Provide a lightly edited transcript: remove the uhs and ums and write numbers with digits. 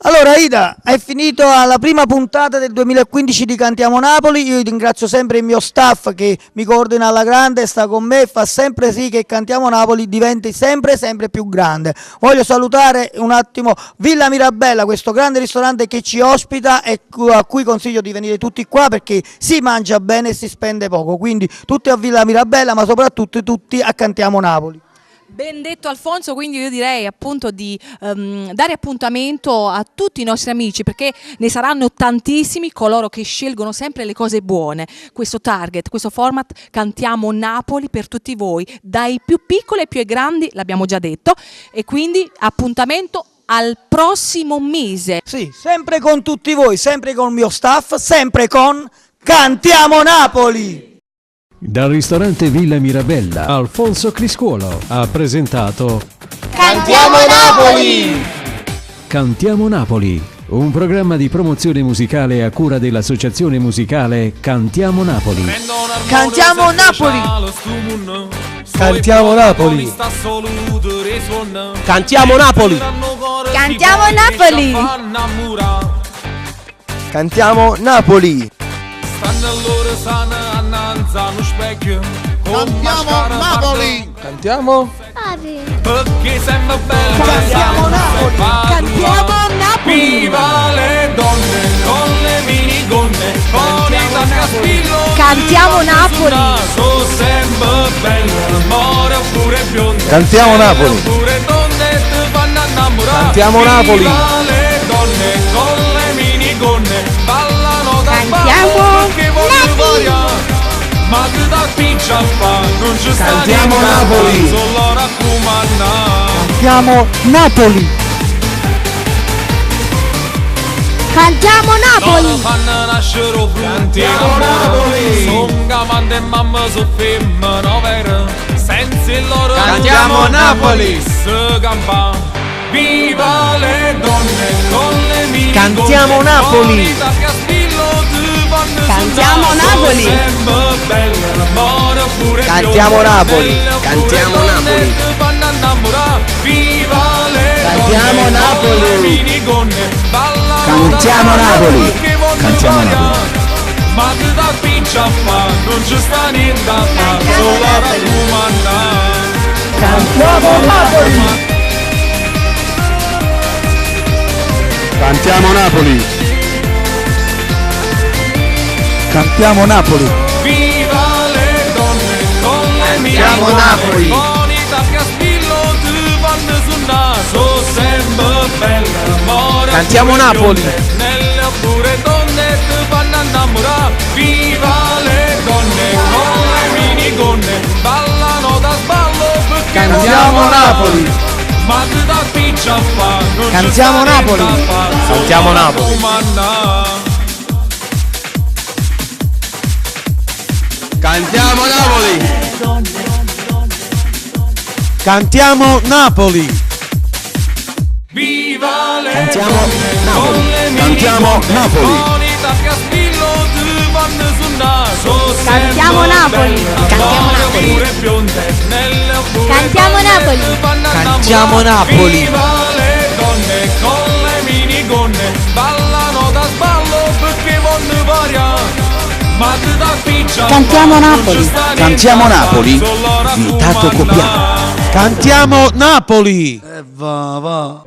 Allora Ida, è finito la prima puntata del 2015 di Cantiamo Napoli. Io ringrazio sempre il mio staff che mi coordina alla grande, sta con me e fa sempre sì che Cantiamo Napoli diventi sempre più grande. Voglio salutare un attimo Villa Mirabella, questo grande ristorante che ci ospita e a cui consiglio di venire tutti qua perché si mangia bene e si spende poco, quindi tutti a Villa Mirabella ma soprattutto tutti a Cantiamo Napoli. Ben detto Alfonso, quindi io direi appunto di dare appuntamento a tutti i nostri amici, perché ne saranno tantissimi coloro che scelgono sempre le cose buone. Questo target, questo format Cantiamo Napoli per tutti voi, dai più piccoli ai più grandi, l'abbiamo già detto, e quindi appuntamento al prossimo mese. Sì, sempre con tutti voi, sempre con il mio staff, sempre con Cantiamo Napoli! Dal ristorante Villa Mirabella, Alfonso Criscuolo ha presentato Cantiamo Napoli! Cantiamo Napoli, un programma di promozione musicale a cura dell'associazione musicale Cantiamo Napoli. Cantiamo Napoli! Cantiamo Napoli! Cantiamo Napoli! Cantiamo Napoli! Cantiamo Napoli! Cantiamo Napoli! Cantiamo? Perché sembra bello. Cantiamo Napoli! Cantiamo Napoli! Viva le donne con le minigonne, con i tascaspillo. Cantiamo Napoli! So sempre bello, l'amore oppure bionde. Cantiamo Napoli! Oppure donne ti fanno innamorare. Cantiamo Napoli! Viva le donne con le minigonne, ballano da Cantiamo perché voglio variare. Ma che da piccia fa, non ci sta Cantiamo niente, Napoli! solo raccomandare. Cantiamo Napoli! Cantiamo Napoli! Fanno nascere frutti. Cantiamo Napoli! Sono gamande e mamma su femmino vero, senza il loro Cantiamo Napoli! se campa. Viva le donne con le mini Cantiamo Napoli! Cantiamo Napoli! Cantiamo Napoli! Cantiamo Napoli! Viva le Cantiamo donne Napoli! con le minigonne, ballano Cantiamo da Napoli! perché voglio Cantiamo variare. Napoli! Ma che da piccia fa, non ci sta niente a fare, solo a raccomandare. Cantiamo Napoli! Cantiamo Napoli! Cantiamo Napoli! Viva le donne con le Cantiamo mini Napoli! con i tascaspillo ti vanno sul naso, sempre bella, l'amore Cantiamo oppure Napoli! bionde, nelle oppure donne ti fanno innamorare. Viva le donne con le minigonne, ballano da sballo perché Cantiamo vogliono Napoli! ballare. Ma che da piccia fa, non ci Cantiamo sta niente Napoli! da fare, solo Cantiamo a Napoli! raccomandare. Cantiamo Napoli! Cantiamo Napoli! Viva le Cantiamo donne Napoli! con le Cantiamo minigonne, Napoli! con i tascaspillo ti vanno sul naso, Cantiamo sempre Napoli! bella, Cantiamo amore Napoli! oppure bionde, nelle oppure Cantiamo donne Napoli! ti fanno Cantiamo innamorare. Napoli! Viva le donne con le minigonne, ballano da sballo perché vogliono variare. Ma che da piccia Cantiamo fa, non Napoli! ci sta niente Cantiamo da fare, Napoli! solo Vietato raccomandare. copiare! Cantiamo Napoli! Va.